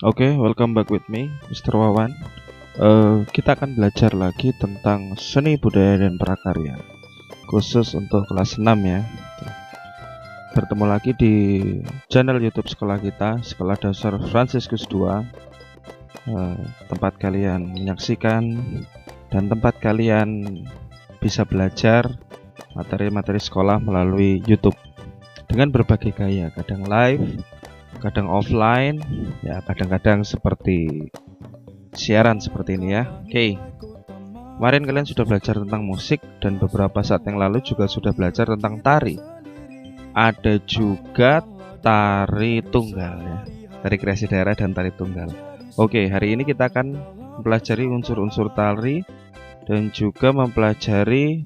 Oke, welcome back with me, Mr. Wawan. Kita akan belajar lagi tentang seni budaya dan prakarya, khusus untuk kelas 6 ya. Bertemu lagi di channel YouTube sekolah kita, Sekolah Dasar Fransiskus II, tempat kalian menyaksikan dan tempat kalian bisa belajar materi-materi sekolah melalui YouTube dengan berbagai gaya, kadang live, kadang offline, ya kadang-kadang seperti siaran seperti ini ya. Oke. Kemarin kalian sudah belajar tentang musik dan beberapa saat yang lalu juga sudah belajar tentang tari. Ada juga tari tunggal ya. Tari kreasi daerah dan tari tunggal. Oke, hari ini kita akan mempelajari unsur-unsur tari dan juga mempelajari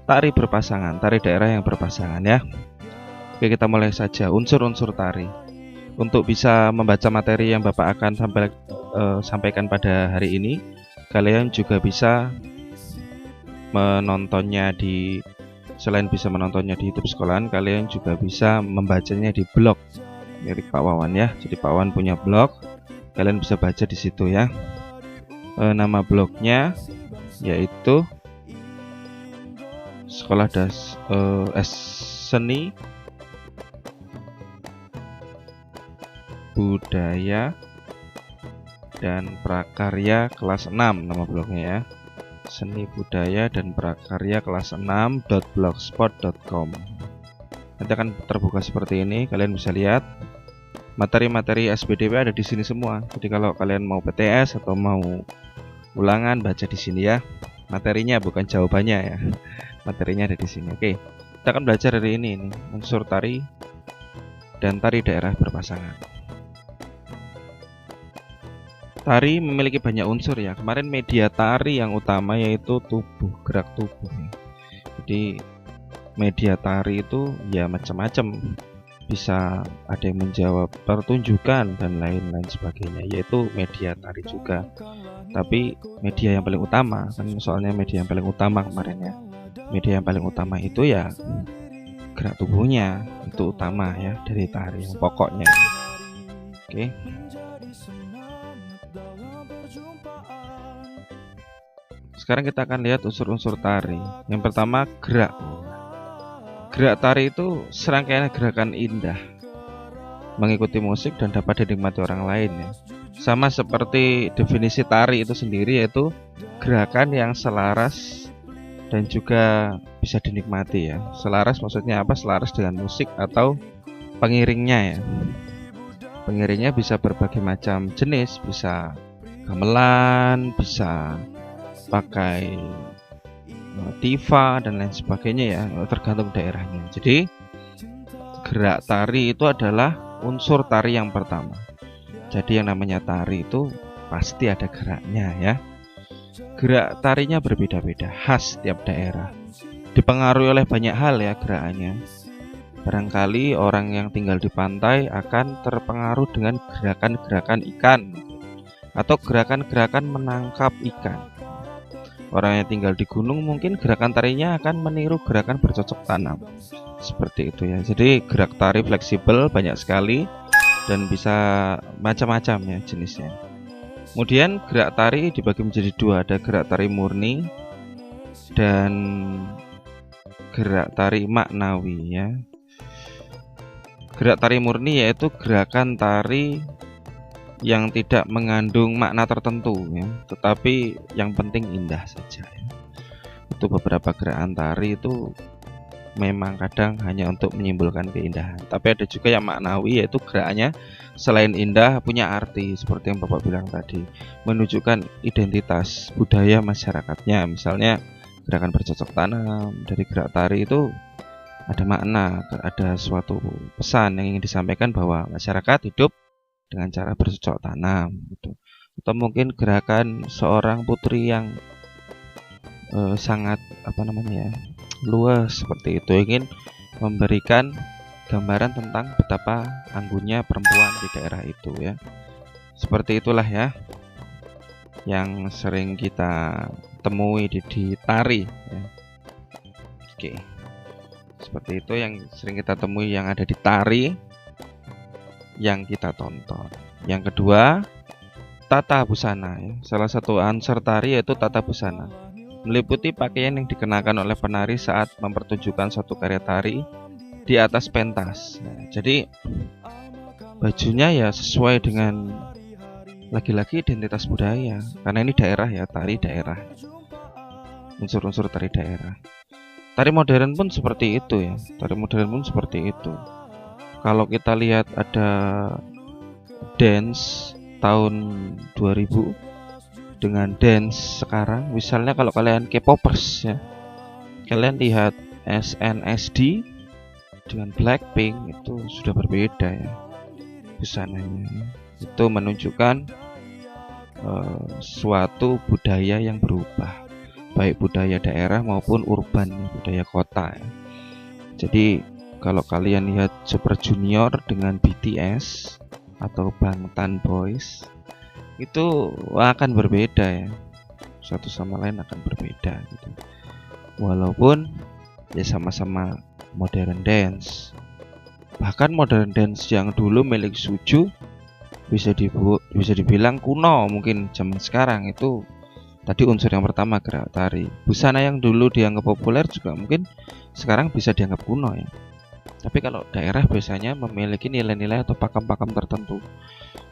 tari berpasangan, tari daerah yang berpasangan ya. Oke, kita mulai saja unsur-unsur tari. Untuk bisa membaca materi yang Bapak akan sampaikan pada hari ini, kalian juga bisa menontonnya selain bisa menontonnya di YouTube sekolahan, kalian juga bisa membacanya di blog milik Pak Wawan ya. Jadi Pak Wawan punya blog, kalian bisa baca di situ ya. Nama blognya yaitu Sekolah Seni Budaya dan Prakarya kelas 6, nama blognya ya. Seni Budaya dan Prakarya kelas 6.blogspot.com. Nanti akan terbuka seperti ini, kalian bisa lihat materi-materi SBDP ada di sini semua. Jadi kalau kalian mau PTS atau mau ulangan, baca di sini ya. Materinya bukan jawabannya ya. Materinya ada di sini. Oke. Kita akan belajar hari ini unsur tari dan tari daerah berpasangan. Tari memiliki banyak unsur ya. Kemarin media tari yang utama yaitu tubuh, gerak tubuh. Jadi media tari itu ya macam-macam. Bisa ada yang menjawab pertunjukan dan lain-lain sebagainya, yaitu media tari juga. Tapi media yang paling utama, kan soalnya media yang paling utama kemarin ya. Media yang paling utama itu ya gerak tubuhnya, itu utama ya dari tari yang pokoknya. Oke. Sekarang kita akan lihat unsur-unsur tari. Yang pertama, gerak. Gerak tari itu serangkaian gerakan indah, mengikuti musik dan dapat dinikmati orang lain ya. Sama seperti definisi tari itu sendiri, yaitu gerakan yang selaras dan juga bisa dinikmati ya. Selaras maksudnya apa? Selaras dengan musik atau pengiringnya ya. Pengiringnya bisa berbagai macam jenis, bisa gamelan, bisa pakai tifa dan lain sebagainya ya, tergantung daerahnya. Jadi gerak tari itu adalah unsur tari yang pertama. Jadi yang namanya tari itu pasti ada geraknya ya. Gerak tarinya berbeda-beda, khas tiap daerah. Dipengaruhi oleh banyak hal ya gerakannya. Barangkali orang yang tinggal di pantai akan terpengaruh dengan gerakan-gerakan ikan atau gerakan-gerakan menangkap ikan. Orang yang tinggal di gunung mungkin gerakan tarinya akan meniru gerakan bercocok tanam. Seperti itu ya. Jadi gerak tari fleksibel banyak sekali dan bisa macam-macam ya jenisnya. Kemudian gerak tari dibagi menjadi dua, ada gerak tari murni dan gerak tari maknawi ya. Gerak tari murni yaitu gerakan tari yang tidak mengandung makna tertentu ya, tetapi yang penting indah saja ya. Itu beberapa gerakan tari itu memang kadang hanya untuk menyimpulkan keindahan, tapi ada juga yang maknawi, yaitu gerakannya selain indah punya arti, seperti yang Bapak bilang tadi, menunjukkan identitas budaya masyarakatnya. Misalnya gerakan bercocok tanam, dari gerak tari itu ada makna, ada suatu pesan yang ingin disampaikan bahwa masyarakat hidup dengan cara bercocok tanam gitu. Atau mungkin gerakan seorang putri yang sangat luas seperti itu, ingin memberikan gambaran tentang betapa anggunnya perempuan di daerah itu ya. Seperti itulah ya yang sering kita temui di tari ya. Oke. Seperti itu yang sering kita temui yang ada di tari yang kita tonton. Yang kedua, tata busana ya. Salah satu unsur tari yaitu tata busana. Meliputi pakaian yang dikenakan oleh penari saat mempertunjukkan suatu karya tari di atas pentas. Nah, jadi bajunya ya sesuai dengan lagi-lagi identitas budaya. Karena ini daerah ya, tari daerah. Unsur-unsur tari daerah. Tari modern pun seperti itu ya. Tari modern pun seperti itu. Kalau kita lihat ada dance tahun 2000 dengan dance sekarang, misalnya kalau kalian K-popers ya, kalian lihat SNSD dengan Blackpink itu sudah berbeda ya busananya. Itu menunjukkan suatu budaya yang berubah, baik budaya daerah maupun urban, budaya kota ya. Jadi kalau kalian lihat Super Junior dengan BTS atau Bangtan Boys itu akan berbeda ya, satu sama lain akan berbeda gitu. Walaupun ya sama-sama modern dance, bahkan modern dance yang dulu milik Suju bisa dibilang kuno mungkin zaman sekarang. Itu tadi unsur yang pertama, gerak tari. Busana yang dulu dianggap populer juga mungkin sekarang bisa dianggap kuno ya. Tapi kalau daerah biasanya memiliki nilai-nilai atau pakem-pakem tertentu.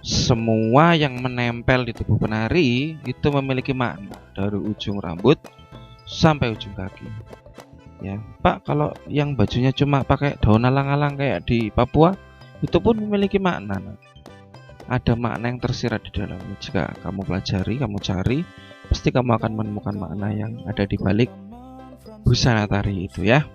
Semua yang menempel di tubuh penari itu memiliki makna dari ujung rambut sampai ujung kaki. Ya, Pak, kalau yang bajunya cuma pakai daun alang-alang kayak di Papua, itu pun memiliki makna. Ada makna yang tersirat di dalamnya. Jika kamu pelajari, kamu cari, pasti kamu akan menemukan makna yang ada di balik busana tari itu ya.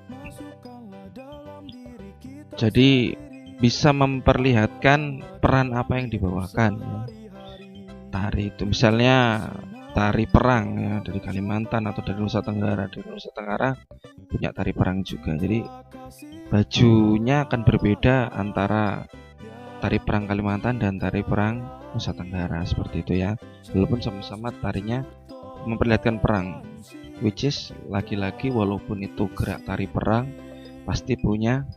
Jadi bisa memperlihatkan peran apa yang dibawakan ya. Tari itu misalnya tari perang ya, dari Kalimantan atau dari Nusa Tenggara. Dari Nusa Tenggara punya tari perang juga. Jadi bajunya akan berbeda antara tari perang Kalimantan dan tari perang Nusa Tenggara, seperti itu ya. Walaupun sama-sama tarinya memperlihatkan perang, which is lagi-lagi walaupun itu gerak tari perang pasti punya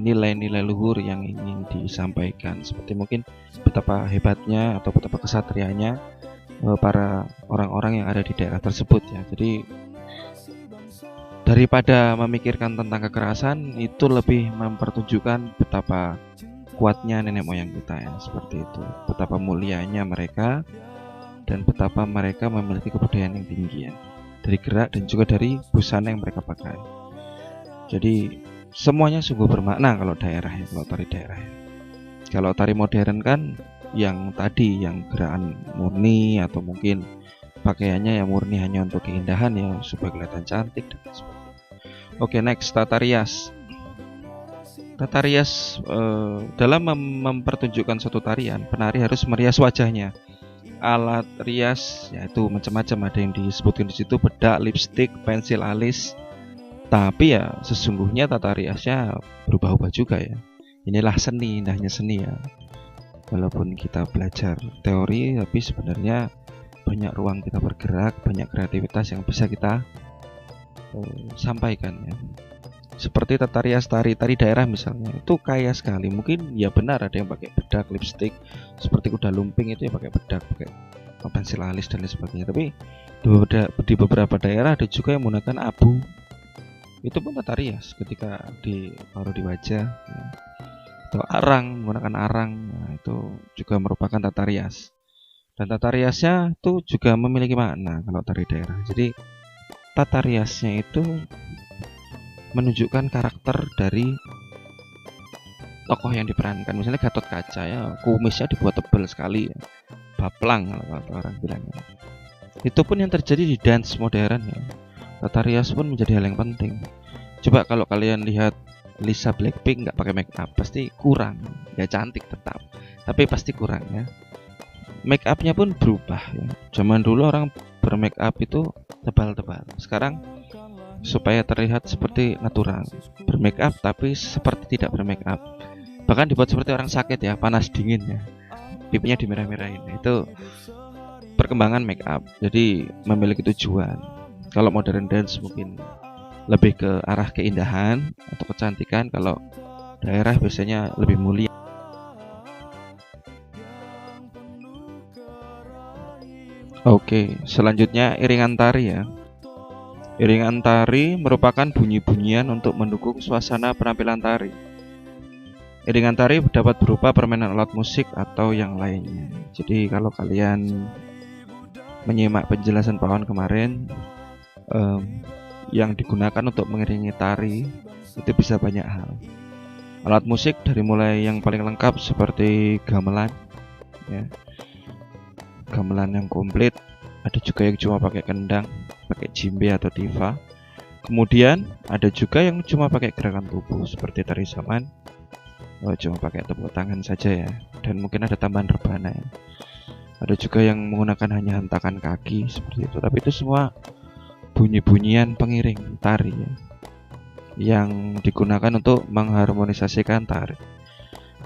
nilai-nilai luhur yang ingin disampaikan, seperti mungkin betapa hebatnya atau betapa kesatrianya para orang-orang yang ada di daerah tersebut ya. Jadi daripada memikirkan tentang kekerasan, itu lebih mempertunjukkan betapa kuatnya nenek moyang kita ya, seperti itu. Betapa mulianya mereka dan betapa mereka memiliki kebudayaan yang tinggi ya, dari gerak dan juga dari busana yang mereka pakai. Jadi semuanya sungguh bermakna kalau daerah ya, kalau tari daerah ya. Kalau tari modern kan yang tadi, yang gerakan murni atau mungkin pakaiannya yang murni hanya untuk keindahan ya, supaya kelihatan cantik dan sebagainya. Oke, next, tata rias. Tata rias dalam mempertunjukkan suatu tarian, penari harus merias wajahnya. Alat rias yaitu macam-macam, ada yang disebutkan di situ bedak, lipstik, pensil alis. Tapi ya sesungguhnya tata riasnya berubah-ubah juga ya. Inilah seni, indahnya seni ya. Walaupun kita belajar teori, tapi sebenarnya banyak ruang kita bergerak, banyak kreativitas yang bisa kita sampaikan ya. Seperti tata rias tari daerah misalnya, itu kaya sekali. Mungkin ya benar ada yang pakai bedak, lipstik, seperti kuda lumping itu ya pakai bedak, pakai pensil alis dan lain sebagainya. Tapi di beberapa daerah ada juga yang menggunakan abu. Itu pun tata rias ketika ditaruh di wajah ya. Atau arang, menggunakan arang, nah, itu juga merupakan tata rias. Dan tata riasnya itu juga memiliki makna kalau tari daerah. Jadi tata riasnya itu menunjukkan karakter dari tokoh yang diperankan. Misalnya Gatot Kaca ya, kumisnya dibuat tebal sekali ya, baplang kalau orang bilangnya. Itu pun yang terjadi di dance modern ya. Tata rias pun menjadi hal yang penting. Coba kalau kalian lihat Lisa Blackpink nggak pakai make up, pasti kurang. Ya cantik tetap, tapi pasti kurang ya. Make upnya pun berubah ya. Zaman dulu orang bermake up itu tebal-tebal. Sekarang supaya terlihat seperti natural, bermake up tapi seperti tidak bermake up. Bahkan dibuat seperti orang sakit ya, panas dingin ya. Pipinya dimerah-merahin. Itu perkembangan make up. Jadi memiliki tujuan. Kalau modern dance mungkin lebih ke arah keindahan atau kecantikan. Kalau daerah biasanya lebih mulia. Oke, selanjutnya iringan tari ya. Iringan tari merupakan bunyi-bunyian untuk mendukung suasana penampilan tari. Iringan tari dapat berupa permainan alat musik atau yang lainnya. Jadi kalau kalian menyimak penjelasan Pak Wan kemarin, yang digunakan untuk mengiringi tari itu bisa banyak hal. Alat musik dari mulai yang paling lengkap seperti gamelan, ya, gamelan yang komplit. Ada juga yang cuma pakai kendang, pakai jimbe atau tifa. Kemudian ada juga yang cuma pakai gerakan tubuh seperti tari zaman, cuma pakai tepuk tangan saja ya, dan mungkin ada tambahan rebana ya. Ada juga yang menggunakan hanya hentakan kaki seperti itu. Tapi itu semua bunyi-bunyian pengiring tari ya, yang digunakan untuk mengharmonisasikan tari.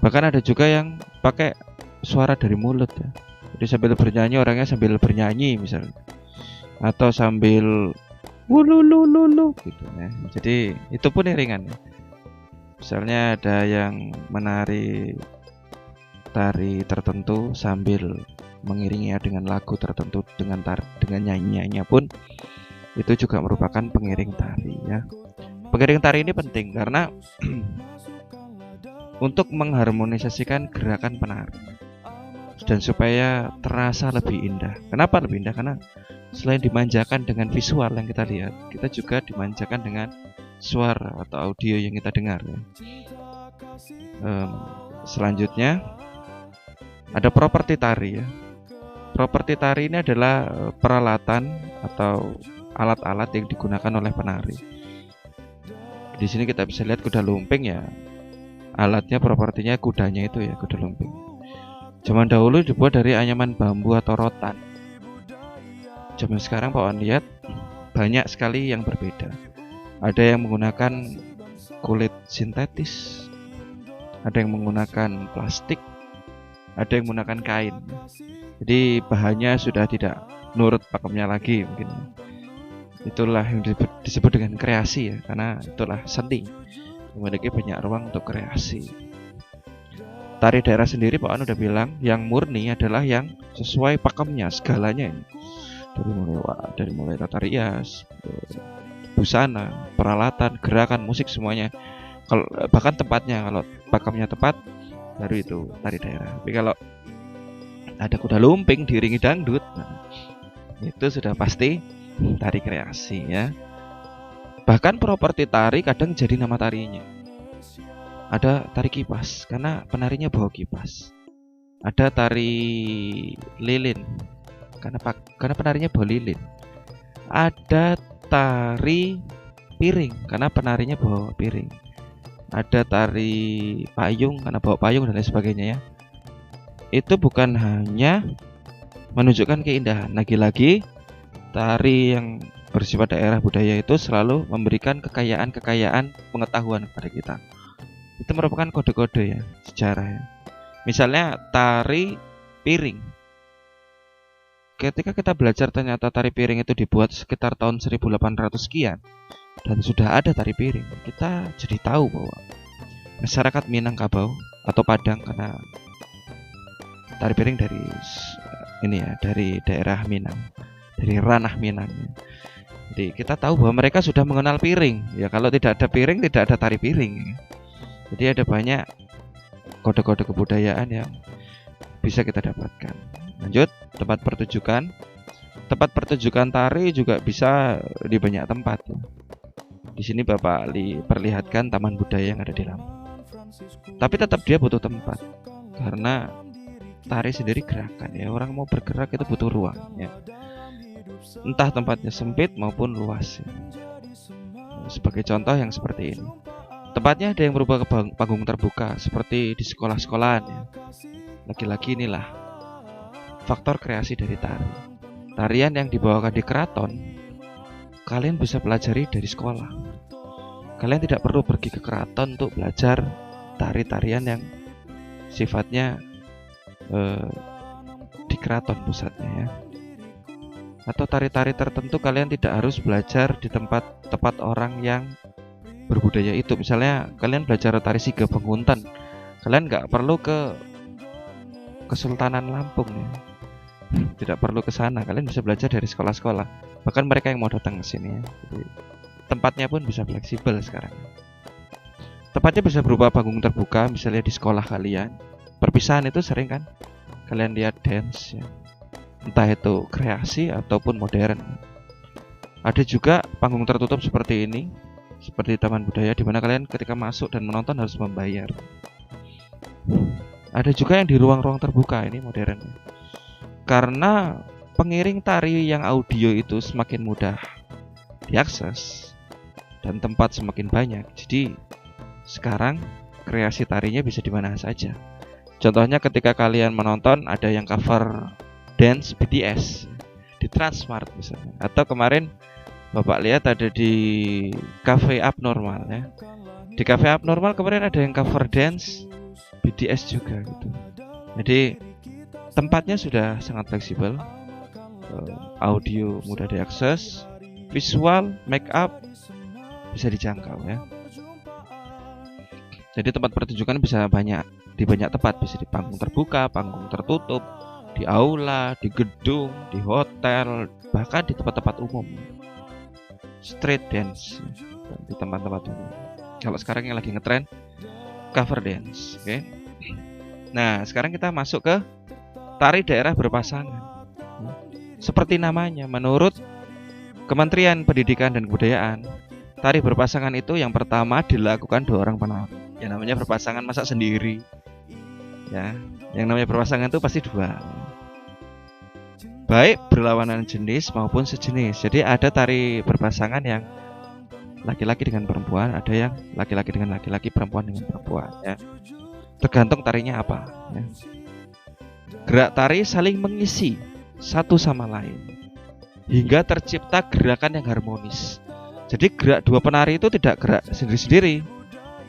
Bahkan ada juga yang pakai suara dari mulut ya. Jadi sambil bernyanyi, orangnya sambil bernyanyi misalnya, atau sambil wululululu gitu ya. Jadi itu pun iringan ya. Misalnya ada yang menari tari tertentu sambil mengiringinya dengan lagu tertentu, dengan nyanyiannya pun itu juga merupakan pengiring tari ya. Pengiring tari ini penting karena untuk mengharmonisasikan gerakan penari dan supaya terasa lebih indah. Kenapa lebih indah? Karena selain dimanjakan dengan visual yang kita lihat, kita juga dimanjakan dengan suara atau audio yang kita dengar ya. Selanjutnya ada properti tari ya. Properti tari ini adalah peralatan atau alat-alat yang digunakan oleh penari. Di sini kita bisa lihat kuda lumping ya. Alatnya, propertinya kudanya itu ya, kuda lumping. Zaman dahulu dibuat dari anyaman bambu atau rotan. Zaman sekarang Pak Wan lihat banyak sekali yang berbeda. Ada yang menggunakan kulit sintetis, ada yang menggunakan plastik, ada yang menggunakan kain. Jadi bahannya sudah tidak nurut pakemnya lagi mungkin. Itulah yang disebut dengan kreasi ya, karena itulah seni, memiliki banyak ruang untuk kreasi. Tari daerah sendiri Pak Wan udah bilang, yang murni adalah yang sesuai pakemnya segalanya ini. Dari mulai tata rias, busana, peralatan, gerakan, musik semuanya. Kalau bahkan tempatnya, kalau pakemnya tepat, baru itu tari daerah. Tapi kalau ada kuda lumping diiringi dangdut, nah, itu sudah pasti tari kreasi ya. Bahkan properti tari kadang jadi nama tarinya. Ada tari kipas karena penarinya bawa kipas. Ada tari lilin karena penarinya bawa lilin. Ada tari piring karena penarinya bawa piring. Ada tari payung karena bawa payung dan lain sebagainya ya. Itu bukan hanya menunjukkan keindahan, lagi-lagi tari yang bersifat daerah budaya itu selalu memberikan kekayaan pengetahuan kepada kita. Itu merupakan kode-kode ya, sejarah ya. Misalnya tari piring. Ketika kita belajar ternyata tari piring itu dibuat sekitar tahun 1800 sekian dan sudah ada tari piring, kita jadi tahu bahwa masyarakat Minangkabau atau Padang, karena tari piring dari ini ya, dari daerah Minang, dari ranah Minang. Jadi kita tahu bahwa mereka sudah mengenal piring. Ya kalau tidak ada piring, tidak ada tari piring. Jadi ada banyak kode-kode kebudayaan yang bisa kita dapatkan. Lanjut, tempat pertunjukan. Tempat pertunjukan tari juga bisa di banyak tempat. Di sini Bapak perlihatkan taman budaya yang ada di Lampung. Tapi tetap dia butuh tempat, karena tari sendiri gerakan ya, orang mau bergerak itu butuh ruang ya. Entah tempatnya sempit maupun luas ya. Sebagai contoh yang seperti ini, tempatnya ada yang berupa panggung terbuka seperti di sekolah-sekolahan ya. Lagi-lagi inilah faktor kreasi dari tari. Tarian yang dibawakan di keraton kalian bisa pelajari dari sekolah. Kalian tidak perlu pergi ke keraton untuk belajar tari-tarian yang sifatnya di keraton pusatnya ya. Atau tari-tari tertentu kalian tidak harus belajar di tempat orang yang berbudaya itu. Misalnya kalian belajar tari Siga Penghuntan, kalian nggak perlu ke Kesultanan Lampung ya. Tidak perlu ke sana, kalian bisa belajar dari sekolah-sekolah. Bahkan mereka yang mau datang ke sini ya. Jadi, tempatnya pun bisa fleksibel sekarang. Tempatnya bisa berupa panggung terbuka, misalnya di sekolah kalian. Perpisahan itu sering kan kalian lihat dance ya. Entah itu kreasi ataupun modern. Ada juga panggung tertutup seperti ini, seperti taman budaya, di mana kalian ketika masuk dan menonton harus membayar. Ada juga yang di ruang-ruang terbuka, ini modern. Karena pengiring tari yang audio itu semakin mudah diakses dan tempat semakin banyak, jadi sekarang kreasi tarinya bisa di mana saja. Contohnya ketika kalian menonton ada yang cover dance BTS di Transmart misalnya, atau kemarin Bapak lihat ada di Cafe Abnormal ya. Di Cafe Abnormal kemarin ada yang cover dance BTS juga gitu. Jadi tempatnya sudah sangat fleksibel, audio mudah diakses, visual, make up bisa dijangkau ya. Jadi tempat pertunjukan bisa di banyak tempat, bisa di panggung terbuka, panggung tertutup, di aula, di gedung, di hotel, bahkan di tempat-tempat umum. Street dance di tempat-tempat umum. Kalau sekarang yang lagi ngetren cover dance, oke. Nah, sekarang kita masuk ke tari daerah berpasangan. Seperti namanya, menurut Kementerian Pendidikan dan Kebudayaan, tari berpasangan itu yang pertama dilakukan 2 orang penari. Yang namanya berpasangan masa sendiri. Ya, yang namanya berpasangan itu pasti 2. Baik berlawanan jenis maupun sejenis. Jadi ada tari berpasangan yang laki-laki dengan perempuan, ada yang laki-laki dengan laki-laki, perempuan dengan perempuan ya. Tergantung tarinya apa ya. Gerak tari saling mengisi satu sama lain hingga tercipta gerakan yang harmonis. Jadi gerak 2 penari itu tidak gerak sendiri-sendiri,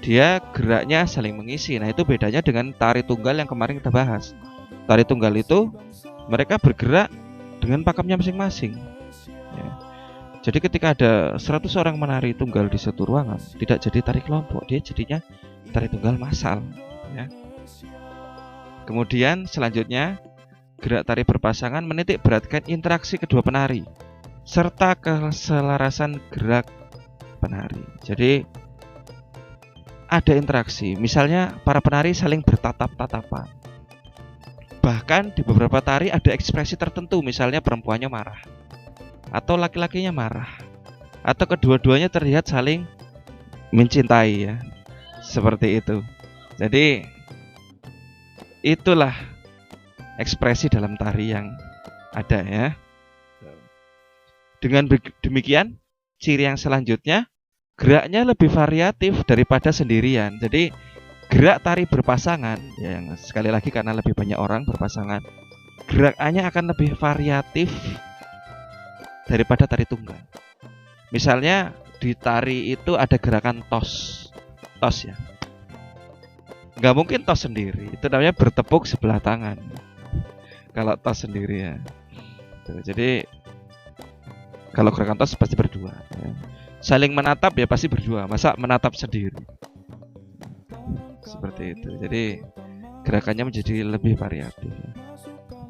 dia geraknya saling mengisi. Nah, itu bedanya dengan tari tunggal yang kemarin kita bahas. Tari tunggal itu mereka bergerak dengan pakemnya masing-masing ya. Jadi ketika ada 100 orang menari tunggal di satu ruangan, tidak jadi tari kelompok, dia jadinya tari tunggal massal ya. Kemudian selanjutnya gerak tari berpasangan menitik beratkan interaksi kedua penari serta keselarasan gerak penari. Jadi ada interaksi, misalnya para penari saling bertatap-tatapan. Bahkan di beberapa tari ada ekspresi tertentu, misalnya perempuannya marah atau laki-lakinya marah, atau kedua-duanya terlihat saling mencintai ya. Seperti itu. Jadi itulah ekspresi dalam tari yang ada ya. Dengan demikian, ciri yang selanjutnya, geraknya lebih variatif daripada sendirian. Jadi gerak tari berpasangan yang sekali lagi karena lebih banyak orang berpasangan, gerakannya akan lebih variatif daripada tari tunggal. Misalnya di tari itu ada gerakan tos ya. Nggak mungkin tos sendiri, itu namanya bertepuk sebelah tangan. Kalau tos sendiri ya. Jadi kalau gerakan tos pasti berdua ya. Saling menatap ya pasti berdua, masa menatap sendiri. Seperti itu. Jadi gerakannya menjadi lebih variatif.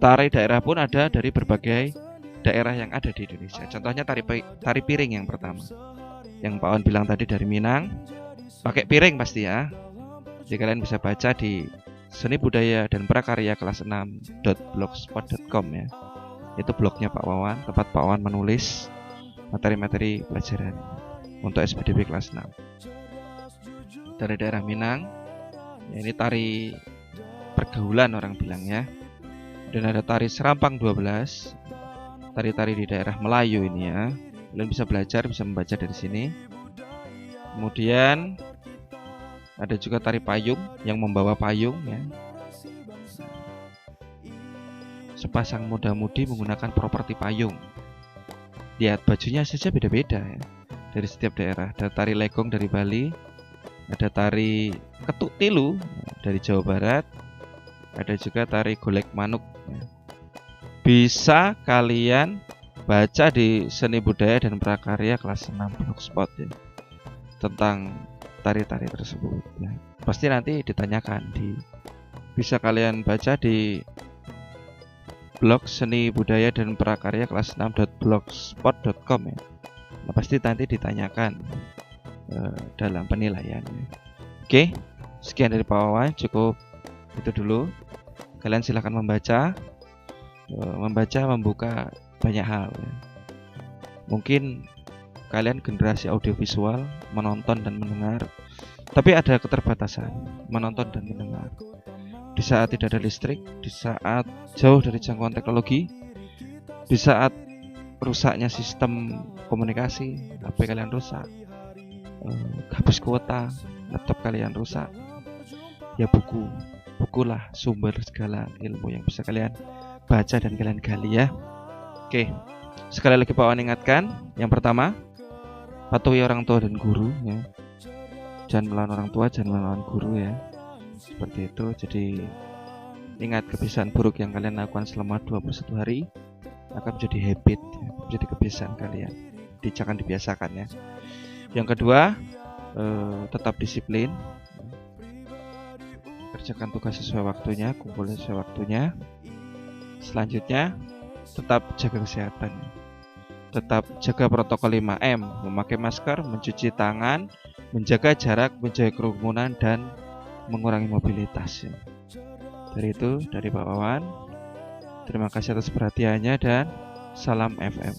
Tari daerah pun ada dari berbagai daerah yang ada di Indonesia. Contohnya tari piring yang pertama, yang Pak Wan bilang tadi dari Minang, pakai piring pasti ya. Jadi kalian bisa baca di Seni Budaya dan Prakarya kelas 6.blogspot.com ya. Itu blognya Pak Wawan, tempat Pak Wawan menulis materi-materi pelajaran untuk SPDB kelas 6. Dari daerah Minang, ya ini tari pergaulan orang bilang ya. Dan ada tari Serampang 12, tari-tari di daerah Melayu ini ya. Kalian bisa belajar, bisa membaca dari sini. Kemudian ada juga tari payung yang membawa payung ya. Sepasang muda-mudi menggunakan properti payung. Lihat bajunya saja beda-beda ya, dari setiap daerah. Ada tari legong dari Bali, ada tari ketuk tilu dari Jawa Barat, ada juga tari golek manuk ya. Bisa kalian baca di Seni Budaya dan Prakarya kelas 6 blogspot ya, tentang tari-tari tersebut ya. Pasti nanti ditanyakan bisa kalian baca di blog seni budaya dan prakarya kelas 6.blogspot.com ya. Nah, pasti nanti ditanyakan dalam penilaian. Oke, sekian dari Pak Wawan, cukup itu dulu. Kalian silahkan membaca, membuka banyak hal ya. Mungkin kalian generasi audiovisual, menonton dan mendengar, tapi ada keterbatasan menonton dan mendengar. Di saat tidak ada listrik, di saat jauh dari jangkauan teknologi, di saat rusaknya sistem komunikasi, HP kalian rusak, habis kuota, laptop kalian rusak, ya bukulah sumber segala ilmu yang bisa kalian baca dan kalian gali ya. Oke, sekali lagi Pak Wan ingatkan, yang pertama, patuhi orang tua dan guru ya. Jangan melawan orang tua, jangan melawan guru ya. Seperti itu. Jadi ingat, kebiasaan buruk yang kalian lakukan selama 21 hari akan menjadi habit ya, menjadi kebiasaan kalian. Jangan dibiasakan ya. Yang kedua, tetap disiplin, kerjakan tugas sesuai waktunya, kumpulin sesuai waktunya. Selanjutnya, tetap jaga kesehatan, tetap jaga protokol 5M, memakai masker, mencuci tangan, menjaga jarak, menjaga kerumunan, dan mengurangi mobilitas ya. Dari itu, dari Pak Wawan, terima kasih atas perhatiannya dan salam FM.